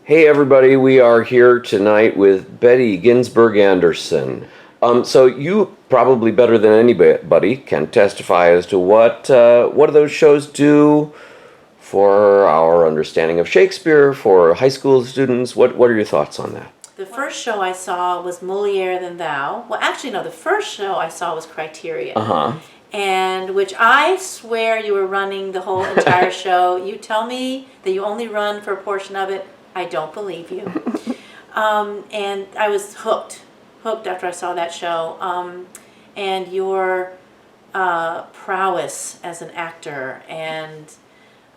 Hey everybody, we are here tonight with Betty Ginsburg Anderson. So you probably better than anybody can testify as to what do those shows do for our understanding of Shakespeare, for high school students. What are your thoughts on that? The first show I saw was Molière Than Thou. Well, actually, no, the first show I saw was Criterion. Uh-huh. And which I swear you were running the whole entire show. You tell me that you only run for a portion of it, I don't believe you. And I was hooked after I saw that show. And your prowess as an actor, and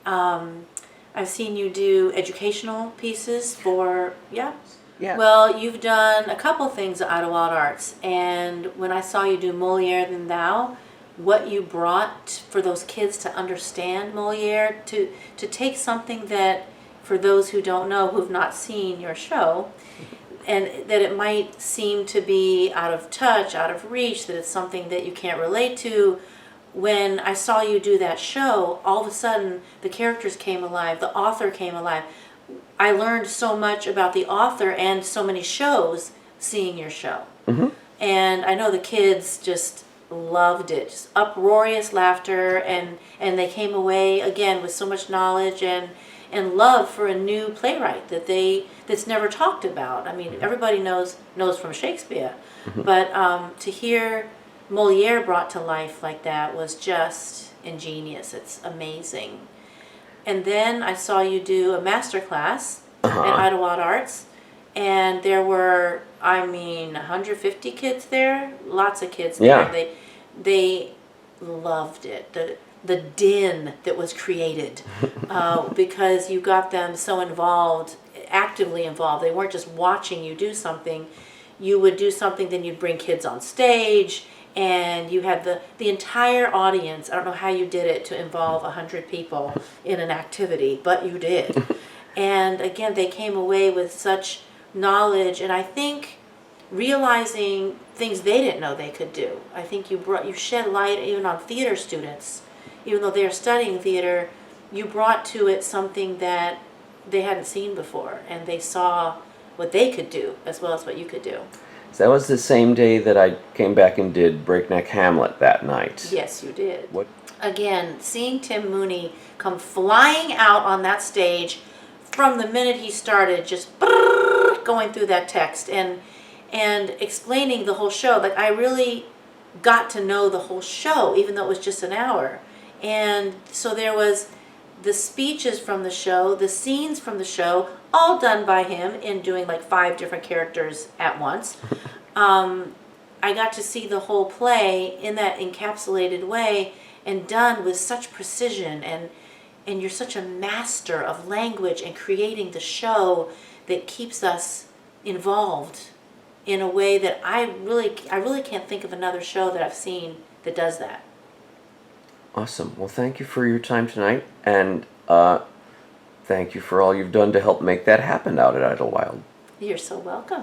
I've seen you do educational pieces for, yeah. Well, you've done a couple things at Idlewild Arts, and when I saw you do Molière Than Thou, what you brought for those kids to understand Molière, to take something that, for those who don't know, who've not seen your show, and that it might seem to be out of touch, out of reach, that it's something that you can't relate to. When I saw you do that show, all of a sudden the characters came alive, the author came alive. I learned so much about the author and so many shows seeing your show. Mm-hmm. And I know the kids just loved it, just uproarious laughter, and they came away again with so much knowledge and love for a new playwright that's never talked about. I mean, everybody knows from Shakespeare, Mm-hmm. but to hear Molière brought to life like that was just ingenious. It's amazing. And then I saw you do a master class at Idlewild Arts, and there were, 150 kids there, lots of kids there. Yeah. They loved it. The din that was created because you got them so involved, actively involved. They weren't just watching you do something. You would do something, then you'd bring kids on stage, and you had the entire audience. I don't know how you did it to involve 100 people in an activity, but you did. And again, they came away with such knowledge, and I think realizing things they didn't know they could do. I think you shed light even on theater students. Even though they're studying theater, you brought to it something that they hadn't seen before, and they saw what they could do as well as what you could do. So that was the same day that I came back and did Breakneck Hamlet that night. Yes, you did. What? Again, seeing Tim Mooney come flying out on that stage from the minute he started, just going through that text and explaining the whole show. Like, I really got to know the whole show, even though it was just an hour. And so there was the speeches from the show, the scenes from the show, all done by him in doing like 5 different characters at once. I got to see the whole play in that encapsulated way and done with such precision, and you're such a master of language and creating the show that keeps us involved in a way that I really can't think of another show that I've seen that does that. Awesome. Well, thank you for your time tonight, and thank you for all you've done to help make that happen out at Idlewild. You're so welcome.